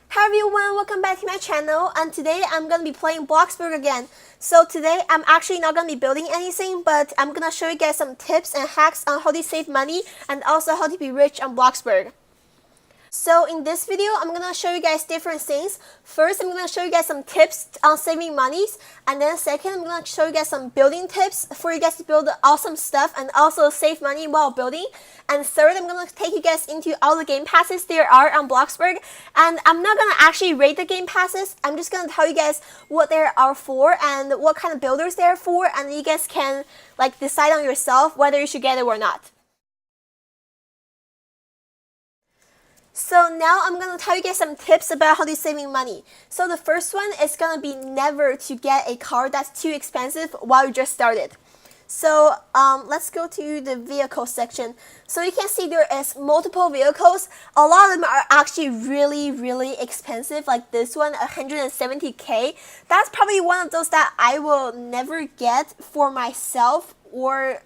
Hi everyone, welcome back to my channel, and today I'm going to be playing Bloxburg again. So today I'm actually not going to be building anything, but I'm going to show you guys some tips and hacks on how to save money and also how to be rich on Bloxburg. So in this video, I'm going to show you guys different things. First, I'm going to show you guys some tips on saving monies. And then second, I'm going to show you guys some building tips for you guys to build awesome stuff and also save money while building. And third, I'm going to take you guys into all the game passes there are on Bloxburg. And I'm not going to actually rate the game passes. I'm just going to tell you guys what they are for and what kind of builders they are for. And you guys can decide on yourself whether you should get it or not. So now I'm going to tell you guys some tips about how to saving money. So the first one is going to be never to get a car that's too expensive while you just started. So let's go to the vehicle section. So you can see there is multiple vehicles. A lot of them are actually really expensive, like this one, 170K. That's probably one of those that I will never get for myself or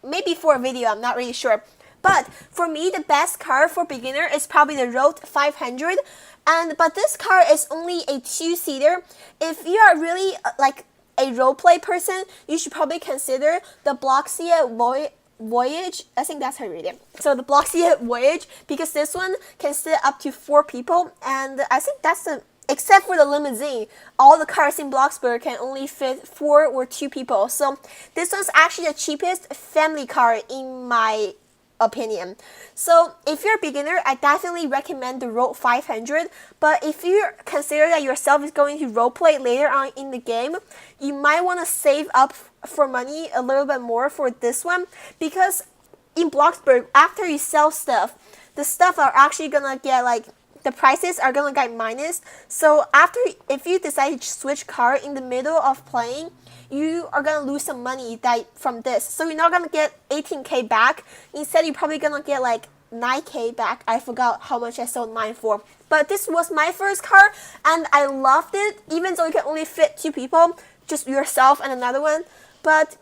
maybe for a video, I'm not really sure. But for me, the best car for beginner is probably the Road 500. But this car is only a 2-seater. If you are really like a roleplay person, you should probably consider the Bloxburg Voyage. I think that's how you read it. So the Bloxburg Voyage, because this one can sit up to 4 people. And I think that's except for the limousine, all the cars in Bloxburg can only fit 4 or 2 people. So this one's actually the cheapest family car in my opinion. So if you're a beginner, I definitely recommend the Road 500. But if you consider that yourself is going to roleplay later on in the game, you might want to save up for money a little bit more for this one, because in Bloxburg, after you sell stuff, the stuff are actually gonna get the prices are gonna get minus. So if you decide to switch car in the middle of playing, you are gonna lose some money from this. So you're not gonna get 18K back. Instead, you're probably gonna get 9K back. I forgot how much I sold mine for. But this was my first car, and I loved it, even though you can only fit 2 people, just yourself and another one. But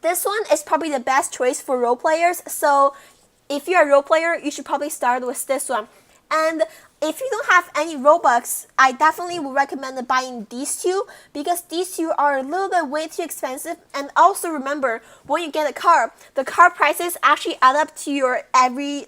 this one is probably the best choice for role players. So if you're a role player, you should probably start with this one. And if you don't have any Robux, I definitely would recommend buying these two, because these two are a little bit way too expensive. And also remember, when you get a car, the car prices actually add up to your every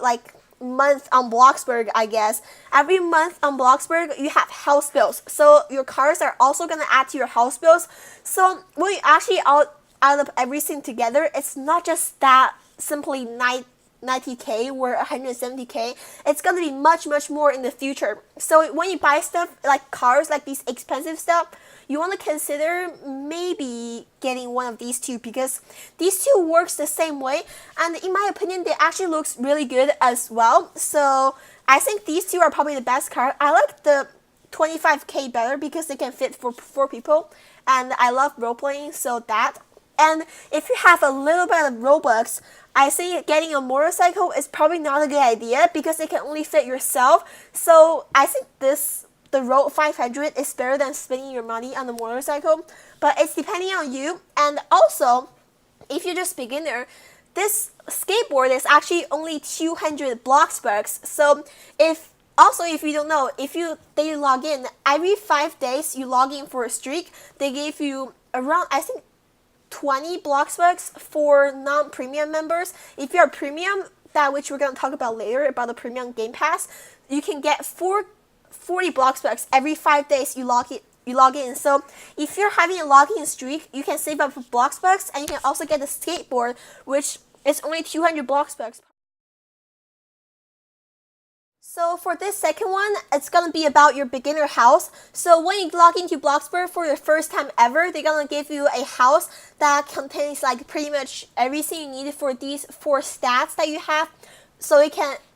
month on Bloxburg, I guess. Every month on Bloxburg, you have house bills. So your cars are also going to add to your house bills. So when you actually add up everything together, it's not just that simply 90K or 170K. It's gonna be much more in the future. So when you buy stuff like cars, like these expensive stuff, you want to consider maybe getting one of these two, because these two works the same way, and in my opinion, they actually looks really good as well. So I think these two are probably the best car. I like the 25K better because they can fit for 4 people, and I love role playing, so that. And if you have a little bit of Robux, I think getting a motorcycle is probably not a good idea, because it can only fit yourself. So I think the Road 500 is better than spending your money on the motorcycle. But it's depending on you. And also, if you're just beginner, this skateboard is actually only 200 Bloxburgs. So if you don't know, they log in every 5 days, you log in for a streak, they give you around, I think, 20 Bloxburgs for non-premium members. If you're a premium, which we're going to talk about later, about the premium game pass, you can get 40 Bloxburgs every 5 days you log in. So if you're having a login streak, you can save up for Bloxburgs, and you can also get the skateboard, which is only 200 Bloxburgs. So for this second one, it's going to be about your beginner house. So when you log into Bloxburg for your first time ever, they're going to give you a house that contains pretty much everything you need for these 4 stats that you have. So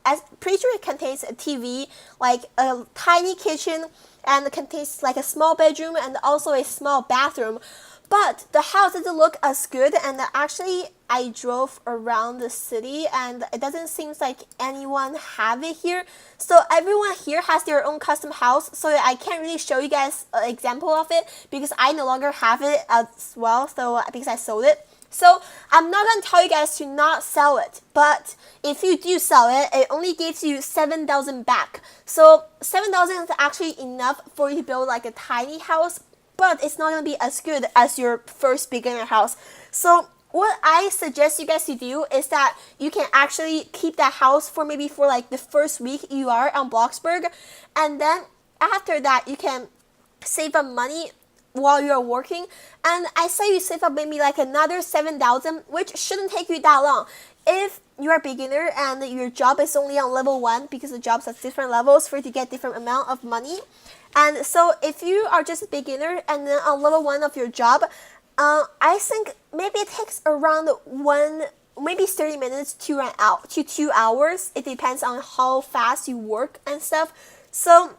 I'm pretty sure it contains a TV, a tiny kitchen, and it contains a small bedroom and also a small bathroom. But the house doesn't look as good, and actually I drove around the city and it doesn't seem like anyone have it here. So everyone here has their own custom house, so I can't really show you guys an example of it because I no longer have it as well, so because I sold it. So I'm not going to tell you guys to not sell it, but if you do sell it, it only gives you 7,000 back. So 7,000 is actually enough for you to build like a tiny house, but it's not going to be as good as your first beginner house. So what I suggest you guys to do is that you can actually keep that house for maybe for like the first week you are on Bloxburg, and then after that you can save up money while you're working, and I say you save up maybe like another 7,000, which shouldn't take you that long. If you're a beginner and your job is only on level 1, because the jobs have different levels for you to get different amount of money, and so if you are just a beginner and then on level 1 of your job, I think maybe it takes around maybe 30 minutes to run out to 2 hours. It depends on how fast you work and stuff. So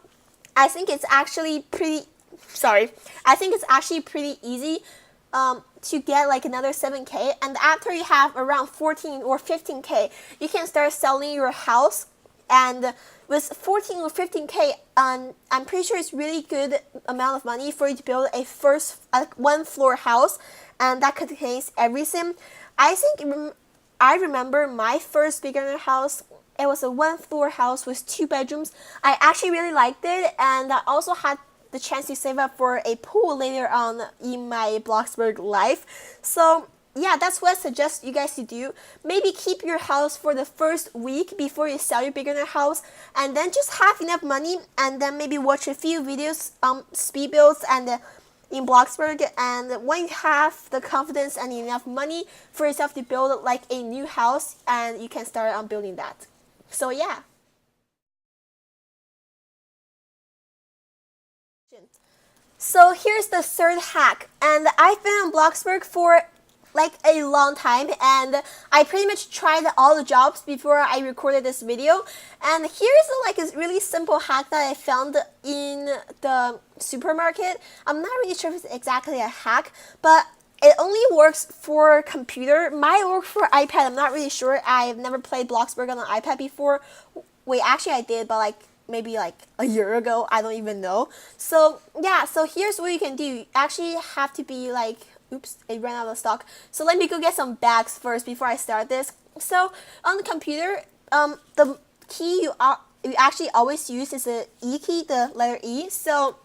I think it's actually pretty easy to get like another 7K, and after you have around 14 or 15K, you can start selling your house. And with 14 or 15K, I'm pretty sure it's really good amount of money for you to build a first one floor house, and that contains everything. I think I remember my first beginner house. It was a one floor house with 2 bedrooms. I actually really liked it, and I also had the chance to save up for a pool later on in my Bloxburg life. So yeah, that's what I suggest you guys to do. Maybe keep your house for the first week before you sell your beginner house, and then just have enough money, and then maybe watch a few videos on speed builds and in Bloxburg, and when you have the confidence and enough money for yourself to build like a new house, and you can start on building that. So yeah. So here's the third hack, and I've been on Bloxburg for like a long time, and I pretty much tried all the jobs before I recorded this video. And here's like a really simple hack that I found in the supermarket. I'm not really sure if it's exactly a hack, but it only works for computer. Mine works for iPad. I'm not really sure. I've never played Bloxburg on an iPad before. Wait, actually I did, but like maybe like a year ago. I don't even know. So yeah, so here's what you can do. You actually have to be like, oops, it ran out of stock. So let me go get some bags first before I start this. So on the computer, the key you actually always use is the E key, the letter E. So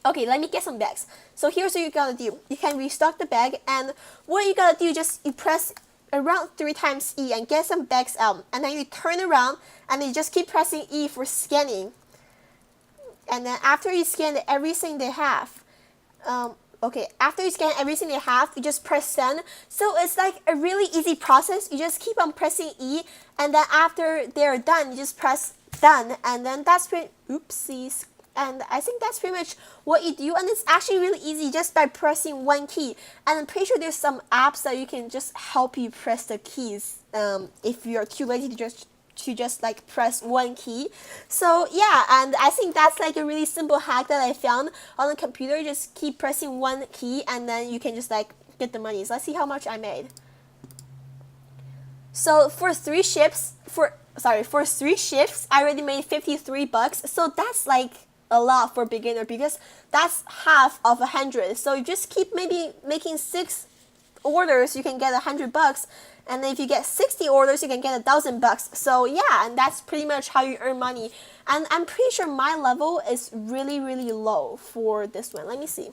okay, let me get some bags. So here's what you gotta do. You can restock the bag, and what you gotta do, just you press around 3 times E and get some bags out, and then you turn around and you just keep pressing E for scanning. And then after you scan everything they have, after you scan everything they have, you just press send. So it's like a really easy process. You just keep on pressing E, and then after they're done, you just press done, and then that's pretty, oopsies. And I think that's pretty much what you do, and it's actually really easy just by pressing one key. And I'm pretty sure there's some apps that you can just help you press the keys if you're too lazy to just like press one key. So yeah, and I think that's like a really simple hack that I found on the computer. Just keep pressing one key, and then you can just like get the money. So let's see how much I made. So for 3 shifts, I already made 53 bucks. So that's like a lot for beginner, because that's half of 100. So you just keep maybe making 6 orders, you can get 100 bucks. And then if you get 60 orders, you can get 1,000 bucks. So yeah, and that's pretty much how you earn money. And I'm pretty sure my level is really, really low for this one. Let me see.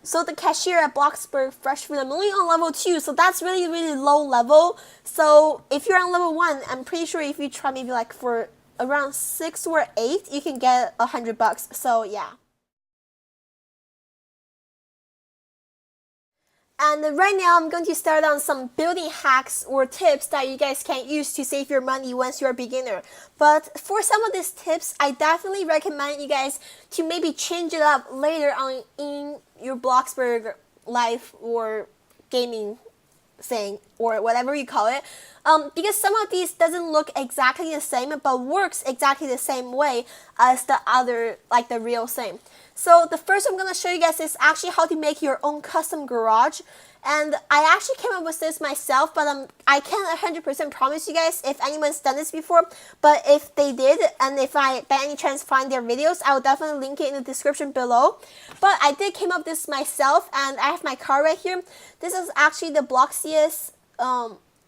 So the cashier at Bloxburg Fresh Food, I'm only on level 2, so that's really, really low level. So if you're on level 1, I'm pretty sure if you try maybe like for around 6 or 8, you can get 100 bucks. So yeah. And right now I'm going to start on some building hacks or tips that you guys can use to save your money once you're a beginner. But for some of these tips, I definitely recommend you guys to maybe change it up later on in your Bloxburg life or gaming thing or whatever you call it, because some of these doesn't look exactly the same but works exactly the same way as the other, like the real thing. So the first I'm gonna show you guys is actually how to make your own custom garage. And I actually came up with this myself, but I can't 100% promise you guys if anyone's done this before. But if they did, and if I by any chance find their videos, I will definitely link it in the description below. But I did came up with this myself, and I have my card right here. This is actually the Bloxius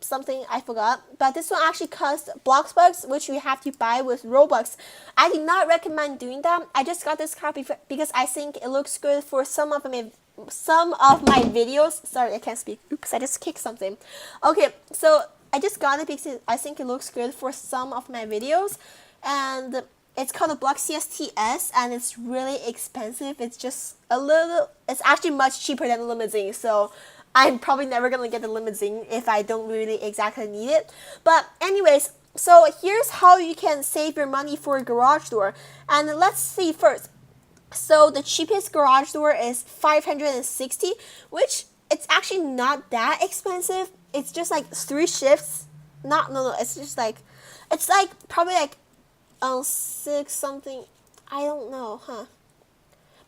something I forgot, but this one actually costs Bloxburg, which you have to buy with Robux. I do not recommend doing that. I just got this card because I think it looks good for some of my videos. Sorry, I can't speak. Oops, I just kicked something. Okay, so I just got it because I think it looks good for some of my videos, and it's called a Bloxius TS, and it's really expensive. It's just it's actually much cheaper than the limousine, so I'm probably never gonna get the limousine if I don't really exactly need it. But anyways, so here's how you can save your money for a garage door. And let's see first. So the cheapest garage door is 560, which it's actually not that expensive. It's just like 3 shifts. No, it's just like, it's like probably like 6 something. I don't know, huh?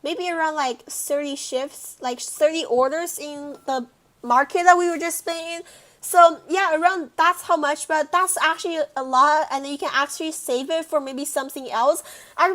Maybe around like 30 shifts, like 30 orders in the market that we were just playing. So yeah, around that's how much, but that's actually a lot, and you can actually save it for maybe something else. I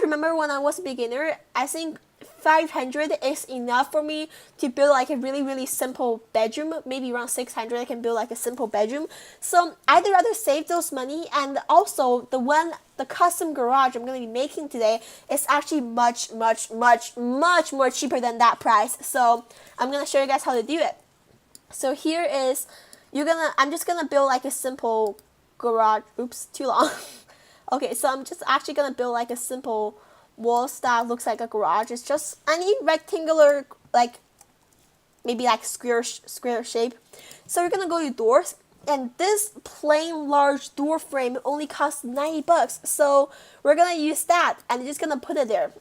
remember when I was a beginner, I think 500 is enough for me to build like a really simple bedroom. Maybe around 600 I can build like a simple bedroom. So I'd rather save those money, and also the custom garage I'm going to be making today is actually much more cheaper than that price. So I'm going to show you guys how to do it. So here is, I'm just gonna build like a simple garage. Oops, too long. Okay, so I'm just actually gonna build like a simple wall that looks like a garage. It's just any rectangular, like maybe like square shape. So we're gonna go to doors, and this plain large door frame only costs 90 bucks. So we're gonna use that, and just gonna put it there.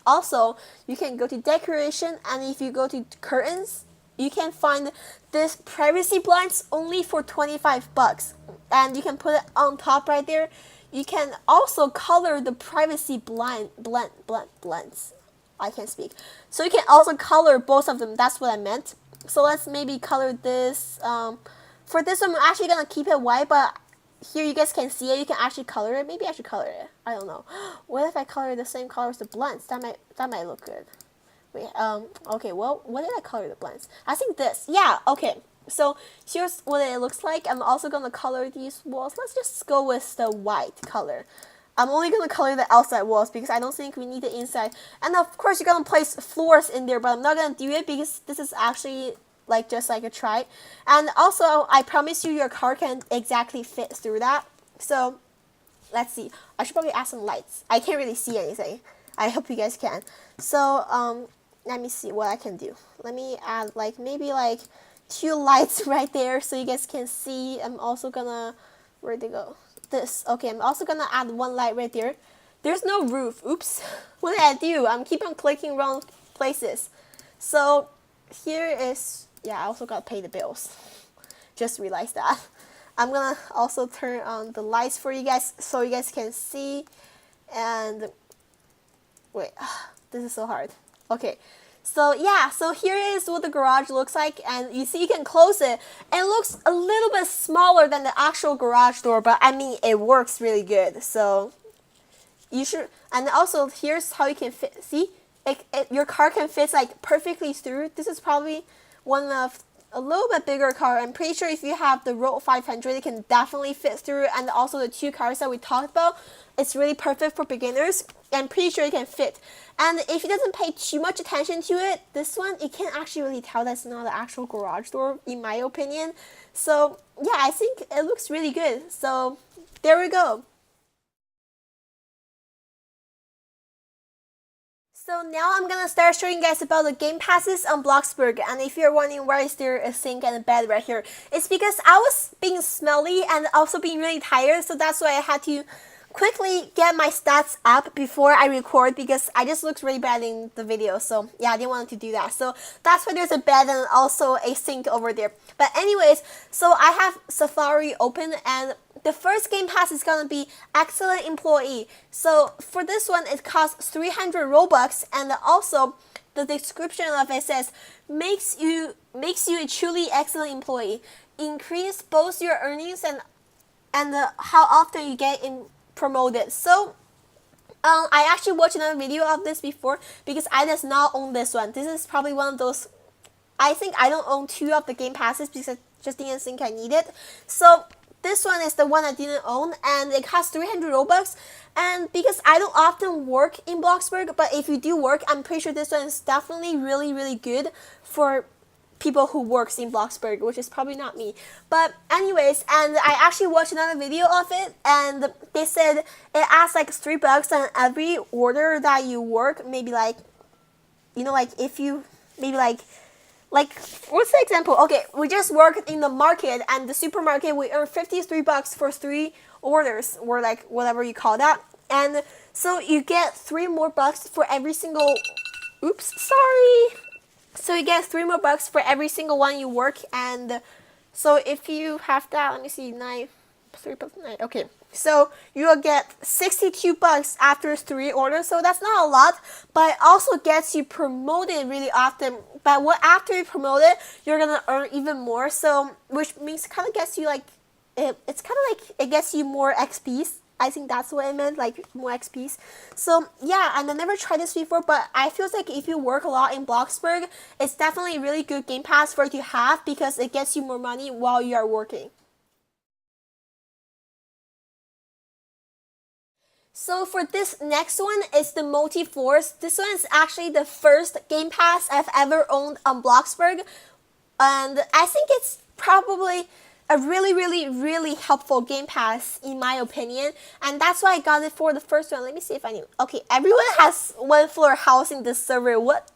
Also, you can go to decoration, and if you go to curtains, you can find this privacy blinds only for 25 bucks, and you can put it on top right there. You can also color the privacy blends. I can't speak. So you can also color both of them. That's what I meant. So let's maybe color this. For this one, I'm actually gonna keep it white, but here you guys can see it. You can actually color it. Maybe I should color it. I don't know. What if I color the same color as the blends? That might look good. Wait, okay, well, what did I color the blends? I think this. Yeah, okay. So here's what it looks like. I'm also going to color these walls. Let's just go with the white color. I'm only going to color the outside walls because I don't think we need the inside. And of course, you're going to place floors in there, but I'm not going to do it because this is actually like just like a try. And also, I promise you your car can exactly fit through that. So let's see. I should probably add some lights. I can't really see anything. I hope you guys can. So, let me see what I can do. Let me add like maybe like 2 lights right there so you guys can see. I'm also gonna, where'd they go? This. Okay, I'm also gonna add 1 light right there. There's no roof. Oops. What did I do? I'm keep on clicking wrong places. So here is, yeah, I also gotta pay the bills. Just realized that. I'm gonna also turn on the lights for you guys so you guys can see. And wait, this is so hard. Okay, so yeah, so here is what the garage looks like, and you see you can close it. It looks a little bit smaller than the actual garage door, but I mean it works really good. So you should, and also here's how you can fit. See, your car can fit like perfectly through. This is probably one of a little bit bigger car. I'm pretty sure if you have the Road 500, it can definitely fit through, and also the 2 cars that we talked about, it's really perfect for beginners. I'm pretty sure it can fit. And if it doesn't pay too much attention to it, this one, you can't actually really tell that's not an actual garage door, in my opinion. So yeah, I think it looks really good. So there we go. So now I'm gonna start showing you guys about the game passes on Bloxburg. And if you're wondering why is there a sink and a bed right here, it's because I was being smelly and also being really tired, so that's why I had to quickly get my stats up before I record because I just looked really bad in the video. So yeah, I didn't want to do that. So that's why there's a bed and also a sink over there. But anyways, so I have Safari open, and the first game pass is gonna be excellent employee. So for this one, it costs 300 Robux, and also the description of it says makes you a truly excellent employee. Increase both your earnings and how often you get promoted. So I actually watched another video of this before because I does not own this one. This is probably one of those. I think I don't own two of the game passes because I just didn't think I need it. So this one is the one I didn't own, and it costs 300 Robux. And because I don't often work in Bloxburg, but if you do work, I'm pretty sure this one is definitely really, really good for people who works in Bloxburg, which is probably not me. But anyways, and I actually watched another video of it, and they said it asks like $3 on every order that you work. Maybe like, you know, like if you maybe like what's the example? Okay, we just worked in the market and the supermarket. We earn $53 for 3 orders, or like whatever you call that. And so you get 3 more bucks for every single. Oops, sorry. So you get 3 more bucks for every single one you work. And so if you have that, let me see, 9, 3 plus 9. Okay, so you'll get 62 bucks after 3 orders. So that's not a lot, but it also gets you promoted really often. But after you promoted, you're gonna earn even more. So which means kind of gets you like it's kind of like it gets you more XPs. I think that's what it meant, like more XPs. So yeah, and I never tried this before, but I feel like if you work a lot in Bloxburg, it's definitely a really good game pass for you to have because it gets you more money while you are working. So for this next one is the multi-floors. This one is actually the first game pass I've ever owned on Bloxburg, and I think it's probably a really, really, really helpful game pass in my opinion, and that's why I got it for the first one. Let me see if I knew. Okay, everyone has 1-floor house in this server. What?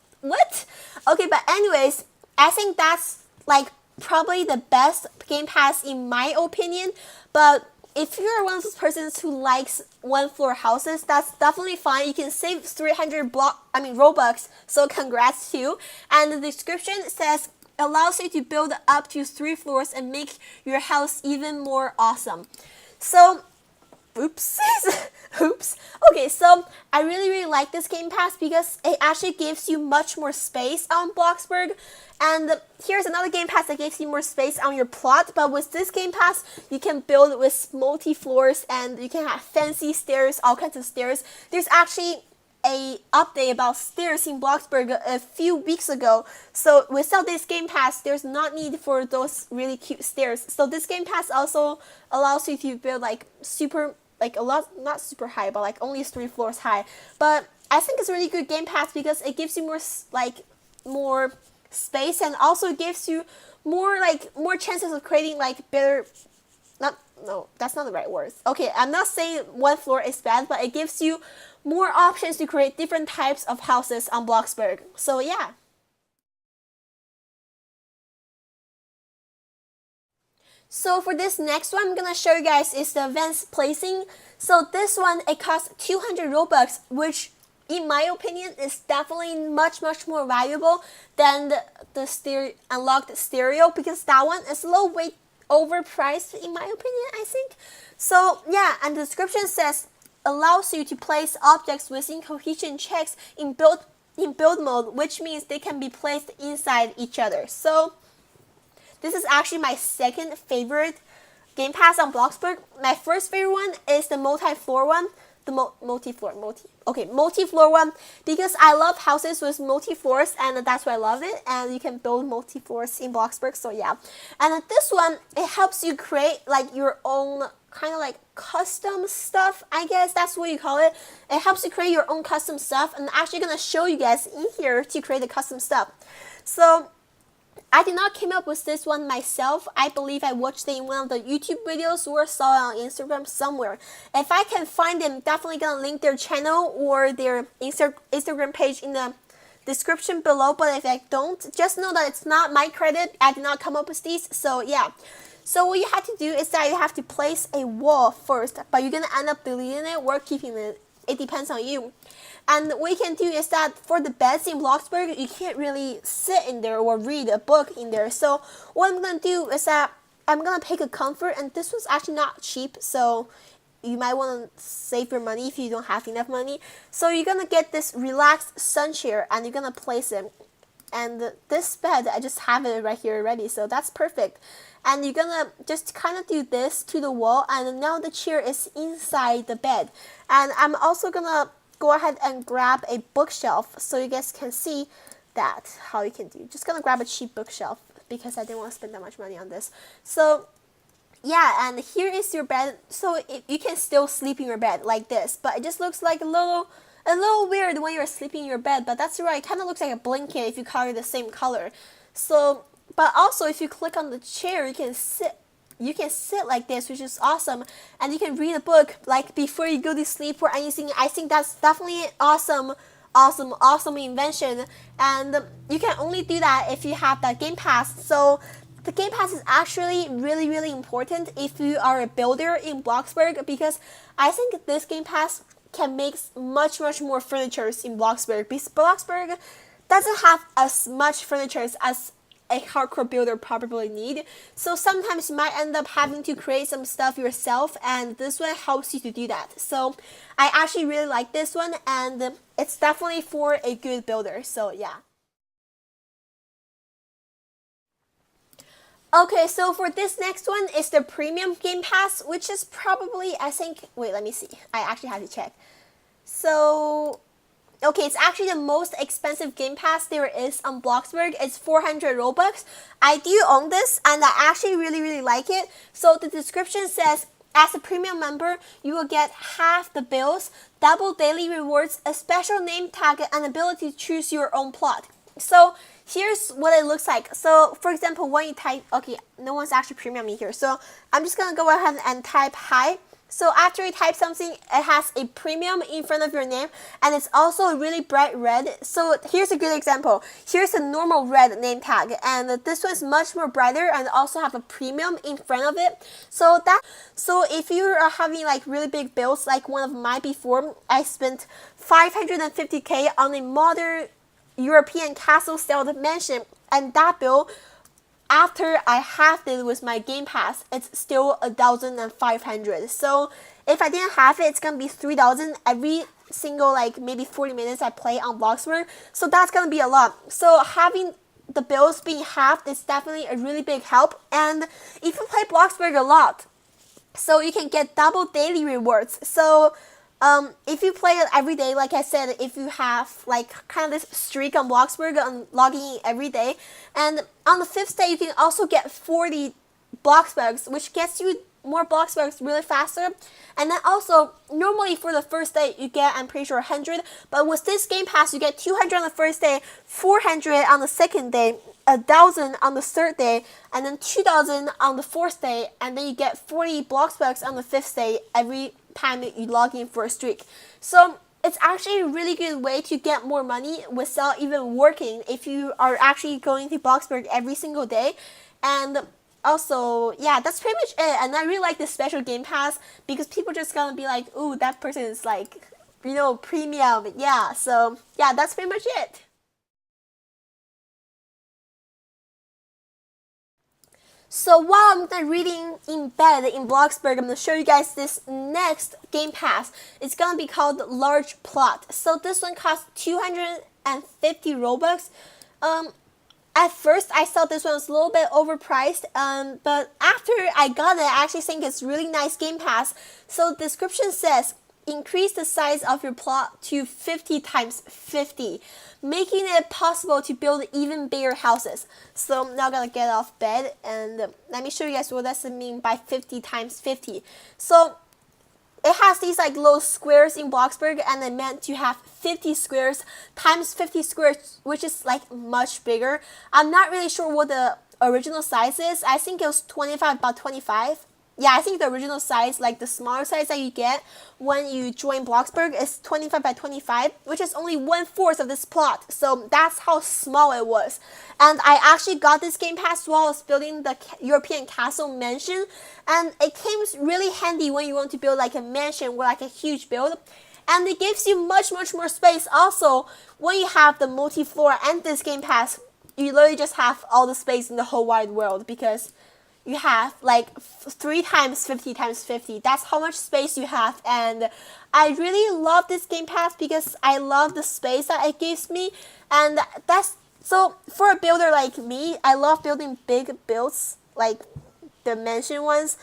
Okay, but anyways, I think that's like probably the best game pass in my opinion. But if you're one of those persons who likes 1-floor houses, that's definitely fine. You can save 300 Robux, so congrats to you. And the description says allows you to build up to 3 floors and make your house even more awesome. So, oops. Okay, so I really, really like this game pass because it actually gives you much more space on Bloxburg. And here's another game pass that gives you more space on your plot. But with this game pass, you can build with multi-floors and you can have fancy stairs, all kinds of stairs. There's actually a update about stairs in Bloxburg a few weeks ago. So without this game pass, there's not need for those really cute stairs. So this game pass also allows you to build like a lot, not super high, but like only 3 floors high. But I think it's a really good game pass because it gives you more space, and also gives you more chances of creating like better. No, that's not the right words. Okay, I'm not saying 1 floor is bad, but it gives you more options to create different types of houses on Bloxburg. So yeah. So for this next one, I'm gonna show you guys is the advanced placing. So this one, it costs 200 Robux, which in my opinion is definitely much more valuable than the unlocked stereo, because that one is a little bit overpriced in my opinion, I think. So yeah, and the description says allows you to place objects within cohesion checks in build mode, which means they can be placed inside each other. So this is actually my second favorite game pass on Bloxburg. My first favorite one is the multi-floor one. The multi-floor one, because I love houses with multi-floors, and that's why I love it. And you can build multi-floors in Bloxburg, so yeah. And this one, it helps you create like your own kind of like custom stuff, I guess that's what you call it. It helps you create your own custom stuff, and I'm actually gonna show you guys in here to create the custom stuff. So I did not come up with this one myself. I believe I watched it in one of the YouTube videos or saw it on Instagram somewhere. If I can find them, definitely gonna link their channel or their Instagram page in the description below. But if I don't, just know that it's not my credit. I did not come up with these. So yeah. So what you have to do is that you have to place a wall first, but you're gonna end up deleting it or keeping it. It depends on you. And what you can do is that for the beds in Bloxburg, you can't really sit in there or read a book in there. So what I'm gonna do is that I'm gonna pick a comfort, and this was actually not cheap, so you might want to save your money if you don't have enough money. So you're gonna get this relaxed sun chair, and you're gonna place it. And this bed, I just have it right here already, so that's perfect. And you're gonna just kind of do this to the wall, and now the chair is inside the bed. And I'm also gonna go ahead and grab a bookshelf so you guys can see that how you can do. Just gonna grab a cheap bookshelf because I didn't want to spend that much money on this. So yeah, and here is your bed. So you can still sleep in your bed like this, but it just looks like a little weird when you're sleeping in your bed, but that's right. It kind of looks like a blanket if you color the same color. So, but also if you click on the chair, you can sit like this, which is awesome, and you can read a book like before you go to sleep or anything. I think that's definitely an awesome invention, and you can only do that if you have that Game Pass. So the Game Pass is actually really important if you are a builder in Bloxburg, because I think this Game Pass can make much more furniture in Bloxburg, because Bloxburg doesn't have as much furniture as a hardcore builder probably need. So sometimes you might end up having to create some stuff yourself, and this one helps you to do that. So I actually really like this one, and it's definitely for a good builder. So yeah. Okay, so for this next one is the premium Game Pass, which is probably, I think, wait, let me see. I actually have to check. So okay, it's actually the most expensive Game Pass there is on Bloxburg. It's 400 Robux. I do own this, and I actually really like it. So the description says, as a premium member, you will get half the bills, double daily rewards, a special name tag, and ability to choose your own plot. So here's what it looks like. So for example, when you type, okay, no one's actually premium here, so I'm just gonna go ahead and type hi. So after you type something, it has a premium in front of your name, and it's also a really bright red. So here's a good example. Here's a normal red name tag, and this one's much more brighter and also have a premium in front of it. So if you are having like really big bills, like one of mine before, I spent 550k on a modern European castle style mansion, and that bill, after I halved it with my Game Pass, it's still 1,500. So if I didn't have it, it's gonna be 3,000 every single like maybe 40 minutes I play on Bloxburg. So that's gonna be a lot. So having the bills being halved is definitely a really big help. And if you play Bloxburg a lot, so you can get double daily rewards. So if you play it every day, like I said, if you have like kind of this streak on Bloxburg on logging in every day, and on the 5th day you can also get 40 Bloxburgs, which gets you more Bloxburgs really faster. And then also normally for the first day you get, I'm pretty sure, 100, but with this Game Pass you get 200 on the first day, 400 on the second day, 1,000 on the third day, and then 2,000 on the fourth day, and then you get 40 Bloxburgs on the 5th day every time you log in for a streak. So it's actually a really good way to get more money without even working if you are actually going to Bloxburg every single day. And also, yeah, that's pretty much it. And I really like this special Game Pass because people just gonna be like, ooh, that person is like, you know, premium. Yeah, so yeah, that's pretty much it. So while I'm reading in bed in Bloxburg, I'm going to show you guys this next Game Pass. It's going to be called Large Plot. So this one costs 250 Robux. At first, I thought this one was a little bit overpriced, but after I got it, I actually think it's really nice Game Pass. So the description says, increase the size of your plot to 50 times 50, making it possible to build even bigger houses. So I'm now gonna get off bed and let me show you guys what does it mean by 50 times 50. So it has these like little squares in Bloxburg, and it meant to have 50 squares times 50 squares, which is like much bigger. I'm not really sure what the original size is. I think it was 25 by 25. yeah, I think the original size, like the smaller size that you get when you join Bloxburg, is 25 by 25, which is only 1/4 of this plot. So that's how small it was. And I actually got this game pass while I was building the European Castle mansion, and it came really handy when you want to build like a mansion or like a huge build. And it gives you much more space. Also, when you have the multi-floor and this game pass, you literally just have all the space in the whole wide world, because you have like 3 times 50 times 50. That's how much space you have. And I really love this game pass because I love the space that it gives me. And that's so for a builder like me, I love building big builds like the mansion ones.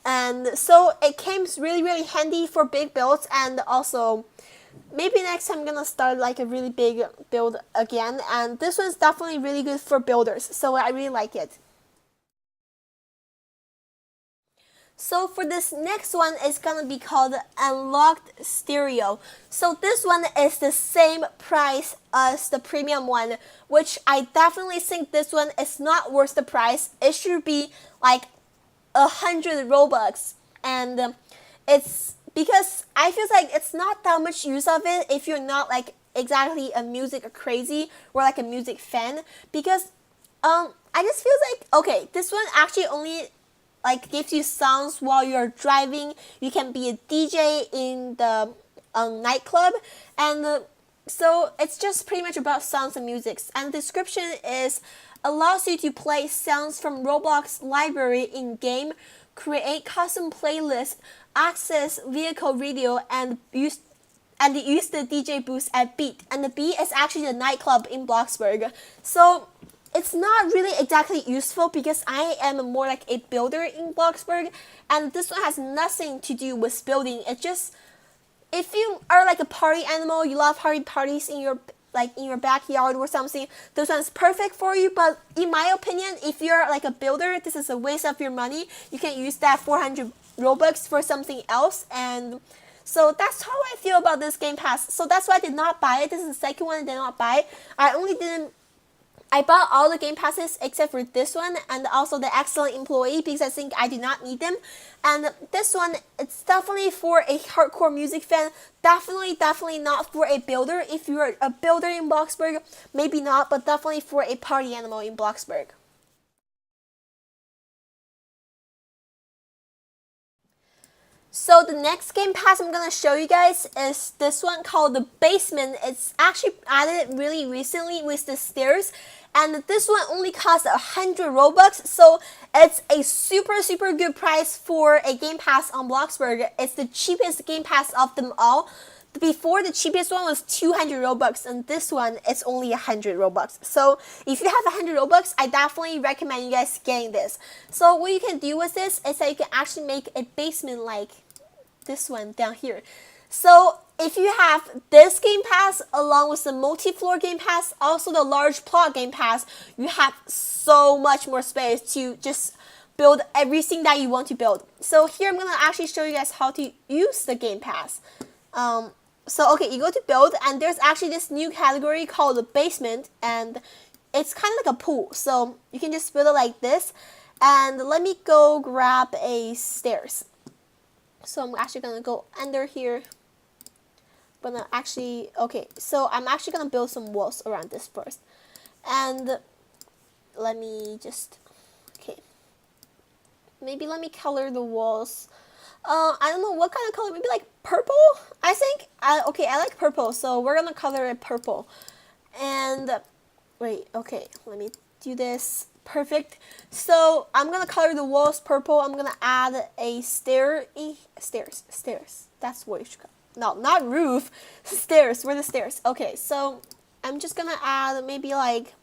And so it came really handy for big builds. And also maybe next time I'm gonna start like a really big build again. And this one's definitely really good for builders, so I really like it. So for this next one, it's gonna be called Unlocked Stereo. So this one is the same price as the premium one, which I definitely think this one is not worth the price. It should be like 100 Robux, and it's because I feel like it's not that much use of it if you're not like exactly a music crazy or like a music fan, because I just feel like, okay, this one actually only like gives you sounds while you're driving. You can be a DJ in the nightclub, and so it's just pretty much about sounds and music. And the description is allows you to play sounds from Roblox library in game, create custom playlists, access vehicle radio, and use the DJ booth at Beat. And the Beat is actually the nightclub in Bloxburg. So it's not really exactly useful because I am more like a builder in Bloxburg, and this one has nothing to do with building. It just, if you are like a party animal, you love having parties in your backyard or something, this one's perfect for you. But in my opinion, if you're like a builder, this is a waste of your money. You can use that 400 Robux for something else. And so that's how I feel about this game pass. So that's why I did not buy it. This is the second one I did not buy. I bought all the game passes except for this one, and also the excellent employee, because I think I do not need them. And this one, it's definitely for a hardcore music fan. Definitely not for a builder. If you're a builder in Bloxburg, maybe not, but definitely for a party animal in Bloxburg. So the next game pass I'm gonna show you guys is this one called the Basement. It's actually added really recently with the stairs, and this one only costs 100 Robux, so it's a super good price for a game pass on Bloxburg. It's the cheapest game pass of them all. Before, the cheapest one was 200 Robux, and this one is only 100 Robux. So if you have 100 Robux, I definitely recommend you guys getting this. So what you can do with this is that you can actually make a basement like this one down here. So if you have this game pass along with the multi-floor game pass, also the large plot game pass, you have so much more space to just build everything that you want to build. So here I'm gonna actually show you guys how to use the game pass. So okay, you go to build, and there's actually this new category called the basement, and it's kind of like a pool. So you can just build it like this. And let me go grab a stairs. So I'm actually gonna go under here. But okay, so I'm actually gonna build some walls around this first. And let me just, okay. Maybe let me color the walls. I don't know what kind of color, maybe like purple, I think. Okay, I like purple, so we're gonna color it purple. And wait, okay, let me do this. Perfect. So I'm gonna color the walls purple. I'm gonna add a stairs. That's what you should call. No, not roof. Stairs. Where are the stairs? Okay, so I'm just gonna add maybe like,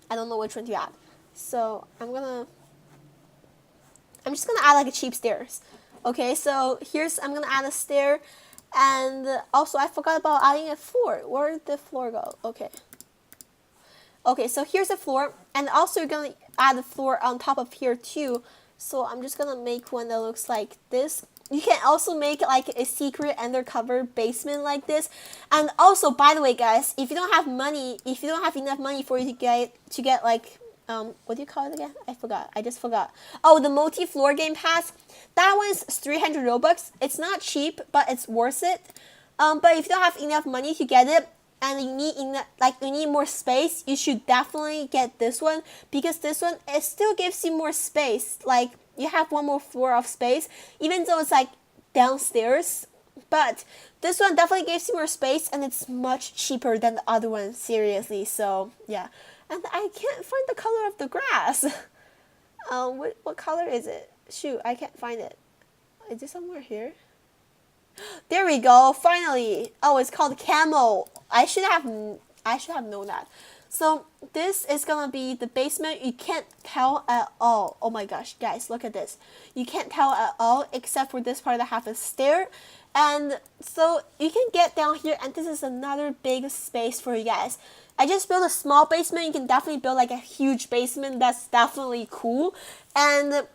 I don't know which one to add. So I'm just gonna add like a cheap stairs. Okay, so I'm gonna add a stair, and also I forgot about adding a floor. Where did the floor go? Okay. Okay, so here's the floor, and also you're gonna add the floor on top of here too. So I'm just gonna make one that looks like this. You can also make like a secret undercover basement like this. And also, by the way, guys, if you don't have enough money for you to get like what do you call it again? I forgot. I just forgot. Oh, the multi-floor game pass. That one's 300 Robux. It's not cheap, but it's worth it. But if you don't have enough money to get it, and you need more space, you should definitely get this one, because this one, it still gives you more space. Like, you have one more floor of space, even though it's like downstairs. But this one definitely gives you more space, and it's much cheaper than the other one, seriously. So yeah. And I can't find the color of the grass. What color is it? Shoot, I can't find it. Is it somewhere here? There we go, finally. Oh, it's called Camel. I should have known that. So this is gonna be the basement. You can't tell at all. Oh my gosh, guys, look at this. You can't tell at all except for this part that have a stair. And so you can get down here, and this is another big space for you guys. I just built a small basement. You can definitely build like a huge basement. That's definitely cool. And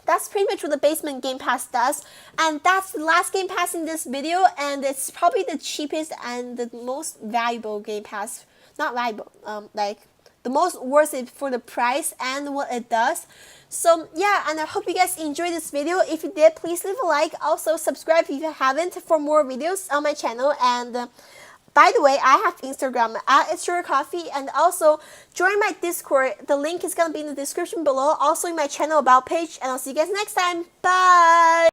that's pretty much what the basement game pass does. And that's the last game pass in this video, and it's probably the cheapest and the most valuable game pass. Not valuable, like the most worth it for the price and what it does. So yeah, and I hope you guys enjoyed this video. If you did, please leave a like. Also subscribe if you haven't for more videos on my channel. And by the way, I have Instagram at SugarCoffee, and also join my Discord. The link is gonna be in the description below. Also in my channel about page, and I'll see you guys next time. Bye!